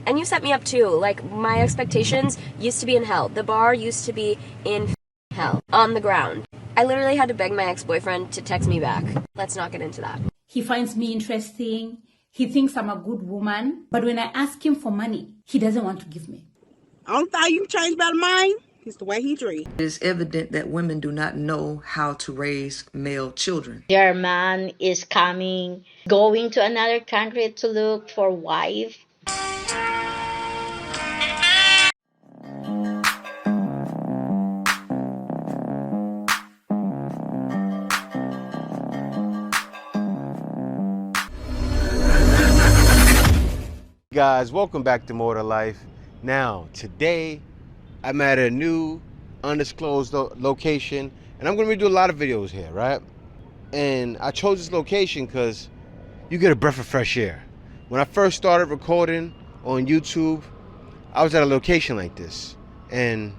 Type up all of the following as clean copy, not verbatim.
And you set me up too. Like, my expectations used to be in hell. The bar used to be in hell. On the ground. I literally had to beg my ex-boyfriend to text me back. Let's not get into that. He finds me interesting. He thinks I'm a good woman. But when I ask him for money, he doesn't want to give me. Only thing you change about mine is the way he treats. It is evident that women do not know how to raise male children. Their man is going to another country to look for wife. Guys, welcome back to More to Life. Now, today I'm at a new undisclosed location, and I'm going to do a lot of videos here, right? And I chose this location because you get a breath of fresh air. When I first started recording on YouTube, I was at a location like this, and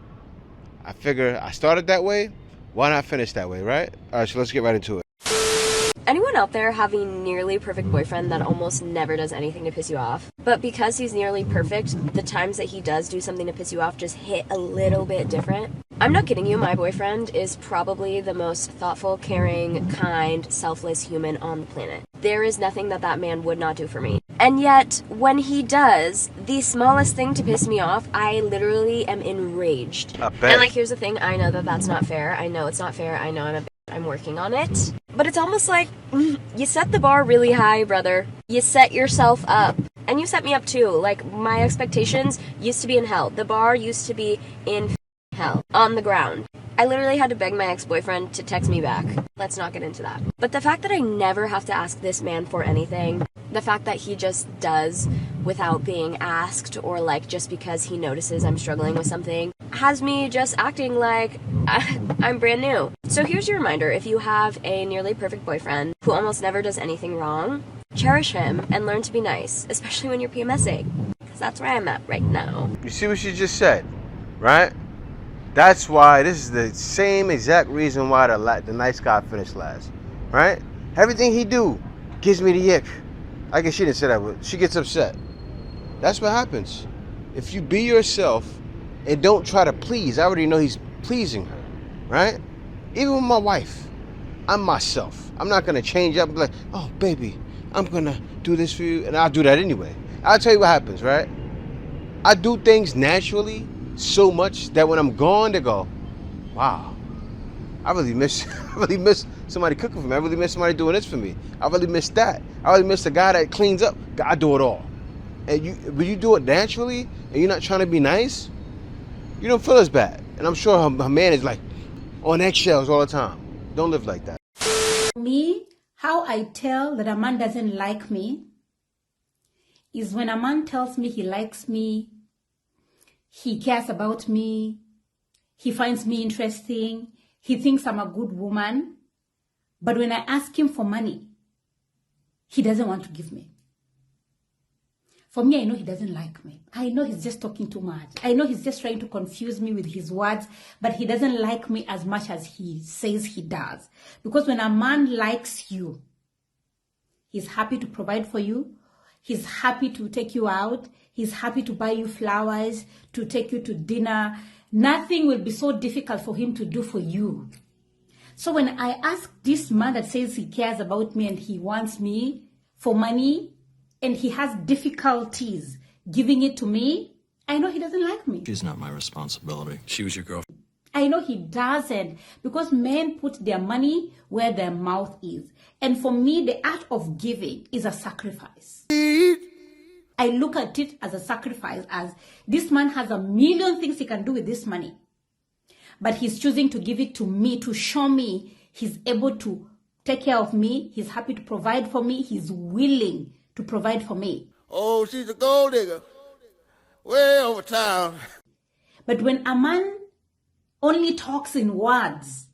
I figure I started that way, why not finish that way, right? All right, so let's get right into it. Anyone out there have a nearly perfect boyfriend that almost never does anything to piss you off? But because he's nearly perfect, the times that he does do something to piss you off just hit a little bit different. I'm not kidding you, my boyfriend is probably the most thoughtful, caring, kind, selfless human on the planet. There is nothing that that man would not do for me. And yet, when he does the smallest thing to piss me off, I literally am enraged. I bet. And like, here's the thing, I know that that's not fair. I know it's not fair. I know I'm working on it. But it's almost like, you set the bar really high, brother. You set yourself up. And you set me up too. Like, my expectations used to be in hell. The bar used to be in hell. On the ground. I literally had to beg my ex-boyfriend to text me back. Let's not get into that. But the fact that I never have to ask this man for anything, the fact that he just does without being asked, or like just because he notices I'm struggling with something, has me just acting like I'm brand new. So here's your reminder: if you have a nearly perfect boyfriend who almost never does anything wrong, cherish him and learn to be nice, especially when you're PMSing, because that's where I'm at right now. You see what she just said, right? That's why, this is the same exact reason why the nice guy finished last, right? Everything he do gives me the ick. I guess she didn't say that, but she gets upset. That's what happens. If you be yourself and don't try to please, I already know he's pleasing her, right? Even with my wife, I'm myself. I'm not gonna change up and be like, oh baby, I'm gonna do this for you, and I'll do that anyway. I'll tell you what happens, right? I do things naturally so much that when I'm gone, they go, wow, I really miss somebody cooking for me. I really miss somebody doing this for me. I really miss that. I really miss the guy that cleans up. I do it all. And when you do it naturally and you're not trying to be nice, you don't feel as bad. And I'm sure her man is like on eggshells all the time. Don't live like that. Me, how I tell that a man doesn't like me is when a man tells me he likes me, he cares about me, he finds me interesting, he thinks I'm a good woman, but when I ask him for money, he doesn't want to give me. For me, I know he doesn't like me. I know he's just talking too much. I know he's just trying to confuse me with his words, but he doesn't like me as much as he says he does. Because when a man likes you, he's happy to provide for you. He's happy to take you out. He's happy to buy you flowers, to take you to dinner. Nothing will be so difficult for him to do for you. So when I ask this man that says he cares about me and he wants me for money, and he has difficulties giving it to me, I know he doesn't like me. She's not my responsibility. She was your girlfriend. I know he doesn't, because men put their money where their mouth is. And for me, the art of giving is a sacrifice. I look at it as a sacrifice, as this man has a million things he can do with this money. But he's choosing to give it to me to show me he's able to take care of me. He's happy to provide for me. He's willing to provide for me. Oh, she's a gold digger. Way over town. But when a man only talks in words,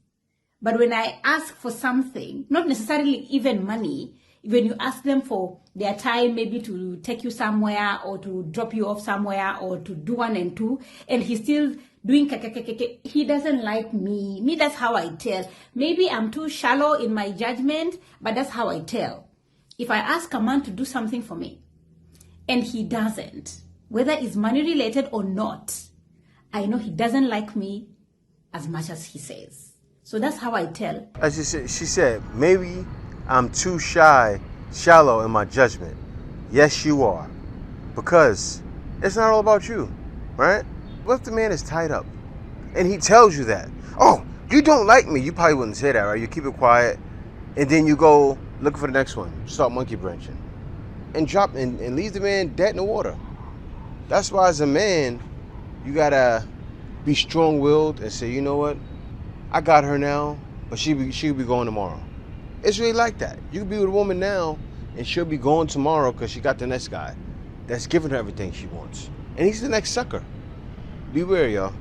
but when I ask for something, not necessarily even money, when you ask them for their time, maybe to take you somewhere or to drop you off somewhere or to do 1 and 2, and he's still doing he doesn't like me. Me, that's how I tell. Maybe I'm too shallow in my judgment, but that's how I tell. If I ask a man to do something for me and he doesn't, whether it's money related or not, I know he doesn't like me as much as he says. So that's how I tell. As she said, maybe I'm too shallow in my judgment. Yes, you are. Because it's not all about you, right? What if the man is tied up and he tells you that? Oh, you don't like me. You probably wouldn't say that, right? You keep it quiet and then you go look for the next one. Start monkey branching and drop and leave the man dead in the water. That's why as a man, you gotta be strong-willed and say, you know what? I got her now, but she'll be going tomorrow. It's really like that. You can be with a woman now, and she'll be going tomorrow because she got the next guy that's giving her everything she wants. And he's the next sucker. Beware, y'all.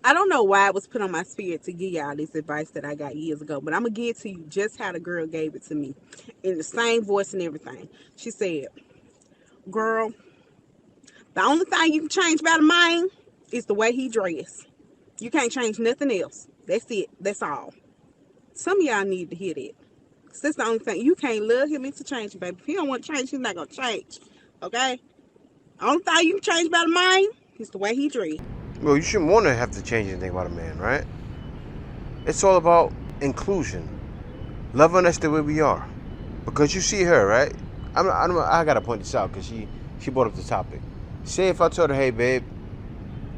I don't know why it was put on my spirit to give y'all this advice that I got years ago, but I'm going to give it to you just how the girl gave it to me. In the same voice and everything. She said, girl, the only thing you can change about a man is the way he dress. You can't change nothing else. That's it. That's all. Some of y'all need to hear that. Because that's the only thing. You can't love him into changing, baby. If he don't want to change, he's not going to change. Okay? The only thing you can change about a man is the way he dress. Well, you shouldn't want to have to change anything about a man, right? It's all about inclusion. Loving us the way we are. Because you see her, right? I got to point this out because she brought up the topic. Say if I told her, hey, babe,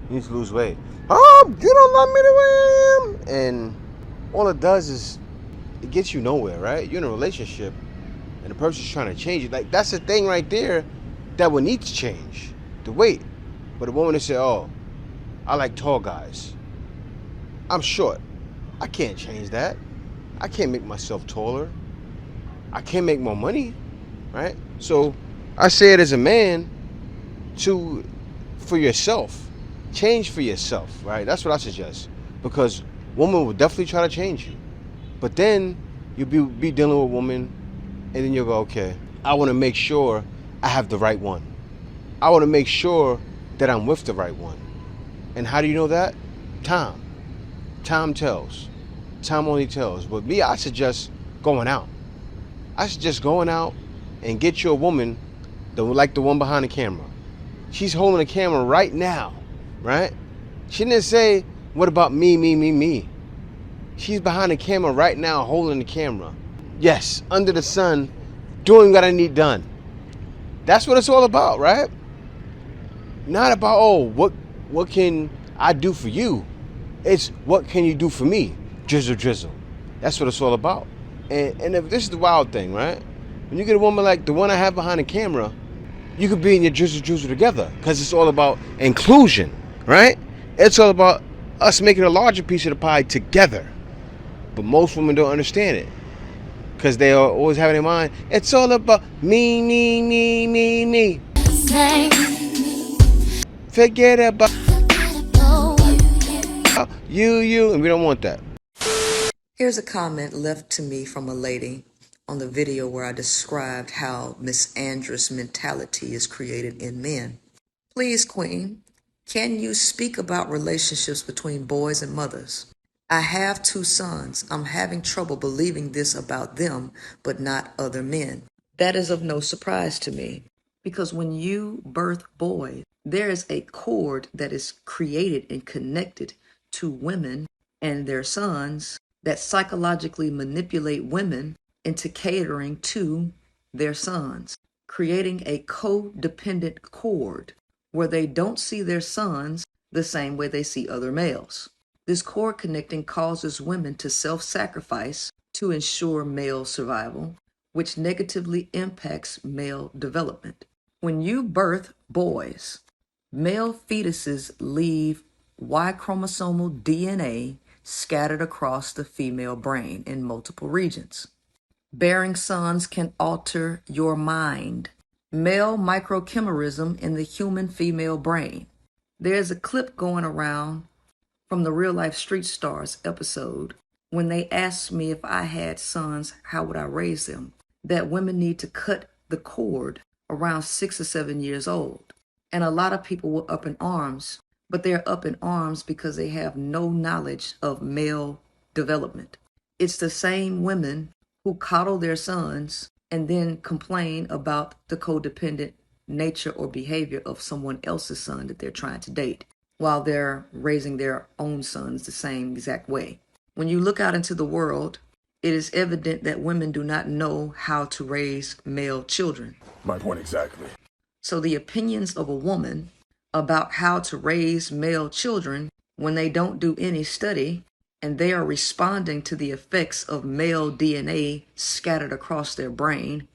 you need to lose weight. Oh, you don't love me the way I am. And all it does is it gets you nowhere, right? You're in a relationship and the person's trying to change it. Like, that's the thing right there that would need to change. The weight. But a woman that say, oh, I like tall guys. I'm short. I can't change that. I can't make myself taller. I can't make more money, right? So I say it as a man for yourself. Change for yourself, right? That's what I suggest. Because woman will definitely try to change you. But then you'll be dealing with a woman and then you'll go, okay, I want to make sure I have the right one. I want to make sure that I'm with the right one. And how do you know that? Time. Time tells. Time only tells. But me, I suggest going out. I suggest going out and get you a woman like the one behind the camera. She's holding the camera right now, right? She didn't say, what about me? She's behind the camera right now holding the camera. Yes, under the sun, doing what I need done. That's what it's all about, right? Not about, oh, what can I do for you? It's what can you do for me? Drizzle. That's what it's all about. And if this is the wild thing, right? When you get a woman like the one I have behind the camera, you could be in your drizzle together because it's all about inclusion, right? It's all about us making a larger piece of the pie together. But most women don't understand it because they are always having in mind, it's all about me. Forget about you, and we don't want that. Here's a comment left to me from a lady on the video where I described how misandrous mentality is created in men. Please, Queen, can you speak about relationships between boys and mothers? I have 2 sons. I'm having trouble believing this about them, but not other men. That is of no surprise to me, because when you birth boys, there is a cord that is created and connected to women and their sons that psychologically manipulate women into catering to their sons, creating a codependent cord where they don't see their sons the same way they see other males. This cord connecting causes women to self-sacrifice to ensure male survival, which negatively impacts male development. When you birth boys, male fetuses leave Y chromosomal DNA scattered across the female brain in multiple regions. Bearing sons can alter your mind. Male microchimerism in the human female brain. There's a clip going around from the Real Life Street Stars episode when they asked me if I had sons, how would I raise them? That women need to cut the cord around 6 or 7 years old. And a lot of people were up in arms, but they're up in arms because they have no knowledge of male development. It's the same women who coddle their sons and then complain about the codependent nature or behavior of someone else's son that they're trying to date, while they're raising their own sons the same exact way. When you look out into the world, it is evident that women do not know how to raise male children. My point exactly. So the opinions of a woman about how to raise male children when they don't do any study and they are responding to the effects of male DNA scattered across their brain,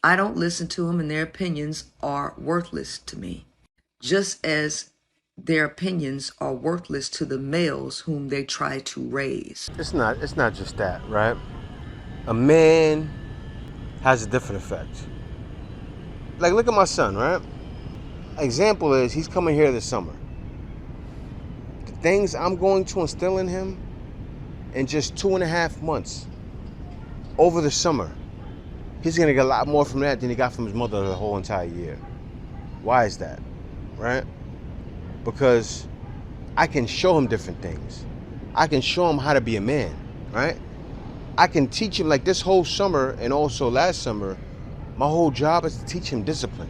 I don't listen to them, and their opinions are worthless to me, just as their opinions are worthless to the males whom they try to raise. It's not just that, right? A man has a different effect. Like, look at my son, right? Example is, he's coming here this summer. The things I'm going to instill in him in just 2.5 months, over the summer, he's gonna get a lot more from that than he got from his mother the whole entire year. Why is that, right? Because I can show him different things. I can show him how to be a man, right? I can teach him, like this whole summer and also last summer, my whole job is to teach him discipline.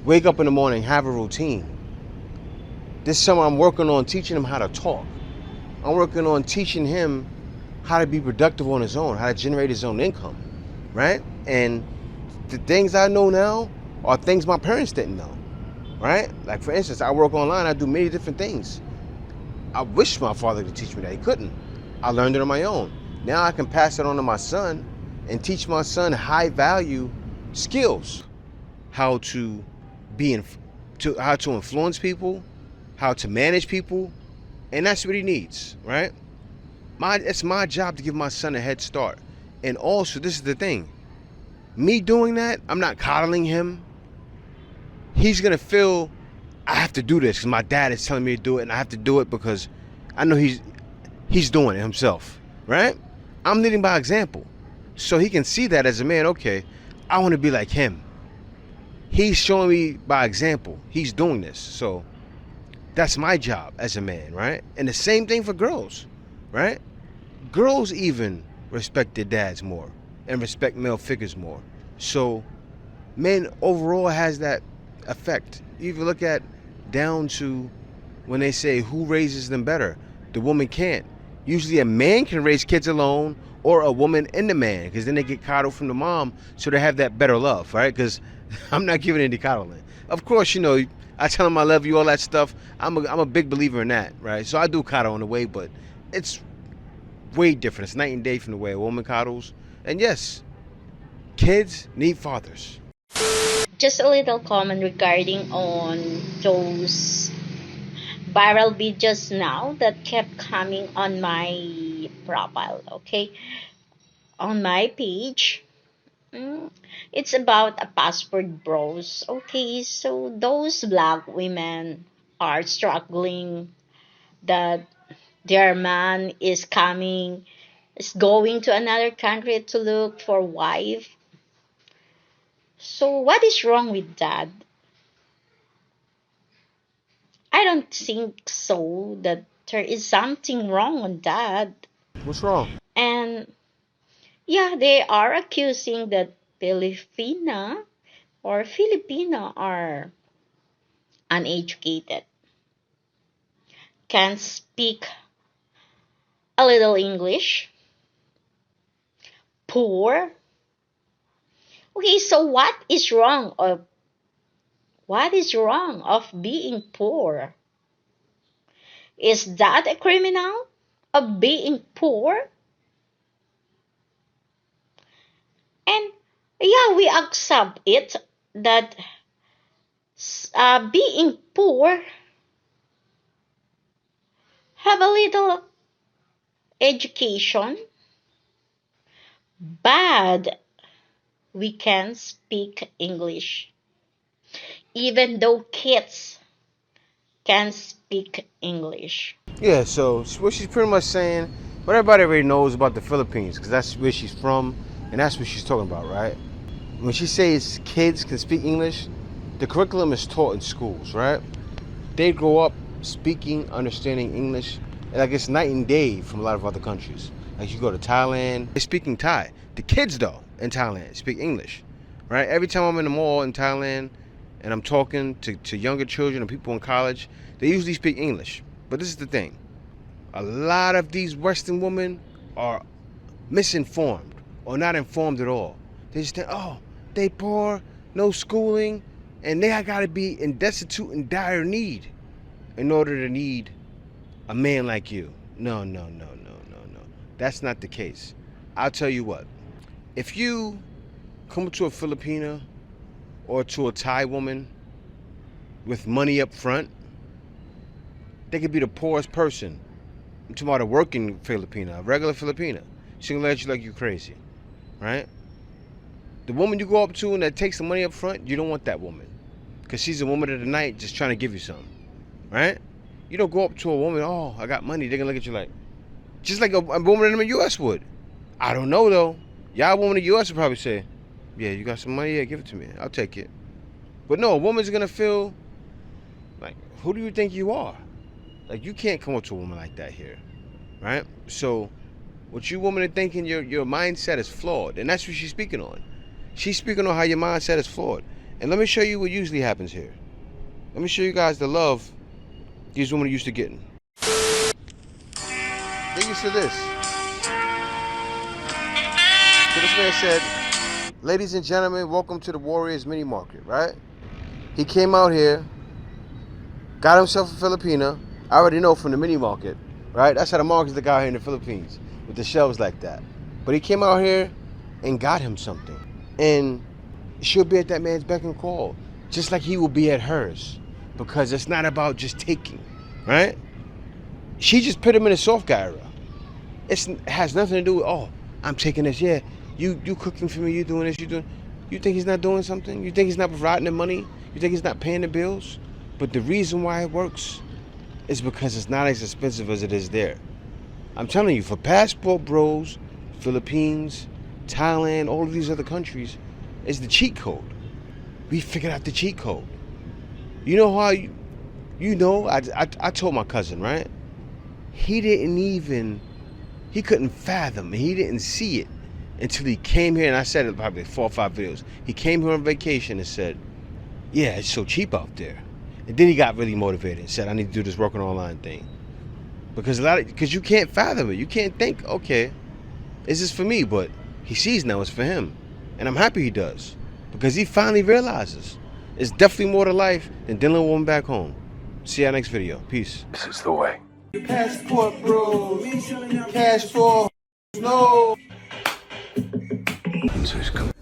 Wake up in the morning, have a routine. This summer I'm working on teaching him how to talk. I'm working on teaching him how to be productive on his own, how to generate his own income, right? And the things I know now are things my parents didn't know, right? Like, for instance, I work online, I do many different things. I wish my father could teach me that. He couldn't. I learned it on my own. Now I can pass it on to my son and teach my son high value skills. How to how to influence people, how to manage people, and that's what he needs, right? It's my job to give my son a head start. And also, this is the thing. Me doing that, I'm not coddling him. He's gonna feel I have to do this because my dad is telling me to do it, and I have to do it because I know he's doing it himself, right? I'm leading by example. So he can see that as a man, okay, I want to be like him. He's showing me by example. He's doing this. So that's my job as a man, right? And the same thing for girls, right? Girls even respect their dads more and respect male figures more. So men overall has that effect. You even look at down to when they say who raises them better. The woman can't. Usually a man can raise kids alone, or a woman and the man, because then they get coddled from the mom, so they have that better love, right? Because I'm not giving any coddling. Of course, you know, I tell them I love you, all that stuff. I'm a big believer in that, right? So I do coddle in a way, but it's way different. It's night and day from the way a woman coddles. And yes, kids need fathers. Just a little comment regarding on those viral videos now that kept coming on my profile, okay? On my page. It's about a passport bros. Okay, so those black women are struggling that their man is going to another country to look for wife. So what is wrong with that? I don't think so that there is something wrong on that. What's wrong? And yeah, they are accusing that Filipina are uneducated, can speak a little English, poor. Okay, so what is wrong of being poor? Is that a criminal of being poor? And yeah, we accept it that being poor, have a little education, but we can speak English. Even though kids can speak English. Yeah, so what she's pretty much saying, what everybody already knows about the Philippines, because that's where she's from, and that's what she's talking about, right? When she says kids can speak English, the curriculum is taught in schools, right? They grow up speaking, understanding English, and like it's night and day from a lot of other countries. Like you go to Thailand, they're speaking Thai. The kids though in Thailand speak English, right? Every time I'm in the mall in Thailand, and I'm talking to younger children and people in college, they usually speak English. But this is the thing. A lot of these Western women are misinformed or not informed at all. They just think, oh, they poor, no schooling, and they gotta be in destitute and dire need in order to need a man like you. No. That's not the case. I'll tell you what. If you come to a Filipina or to a Thai woman with money up front, they could be the poorest person. I'm talking about a working Filipina, a regular Filipina. She can let you like you crazy, right? The woman you go up to and that takes the money up front, you don't want that woman. Because she's a woman of the night just trying to give you something, right? You don't go up to a woman, oh, I got money. They're going to look at you like, just like a woman in the U.S. would. I don't know, though. Y'all woman in the U.S. would probably say, yeah, you got some money? Yeah, give it to me. I'll take it. But no, a woman's going to feel like, who do you think you are? Like, you can't come up to a woman like that here, right? So what you women are thinking, your mindset is flawed. And that's what she's speaking on. She's speaking on how your mindset is flawed. And let me show you what usually happens here. Let me show you guys the love these women are used to getting. They're used to this. So this man said, ladies and gentlemen, welcome to the Warriors Mini Market, right? He came out here, got himself a Filipina. I already know from the mini market, right? That's how the markets look out here in the Philippines, with the shelves like that. But he came out here and got him something. And she'll be at that man's beck and call, just like he will be at hers. Because it's not about just taking, right? She just put him in a soft guy era. It has nothing to do with, oh, I'm taking this, yeah. You cooking for me, you doing this, you doing. You think he's not doing something? You think he's not providing the money? You think he's not paying the bills? But the reason why it works is because it's not as expensive as it is there. I'm telling you, for passport bros, Philippines, Thailand, all of these other countries, it's the cheat code. We figured out the cheat code. You know how I told my cousin, right? He couldn't fathom, he didn't see it until he came here, and I said it probably 4 or 5 videos. He came here on vacation and said, yeah, it's so cheap out there. And then he got really motivated and said, I need to do this working online thing. Because you can't fathom it. You can't think, okay, is this for me? But he sees now it's for him. And I'm happy he does. Because he finally realizes it's definitely more to life than dealing with a woman back home. See you next video. Peace. This is the way. Passport, bro. Cash for no. So he's coming.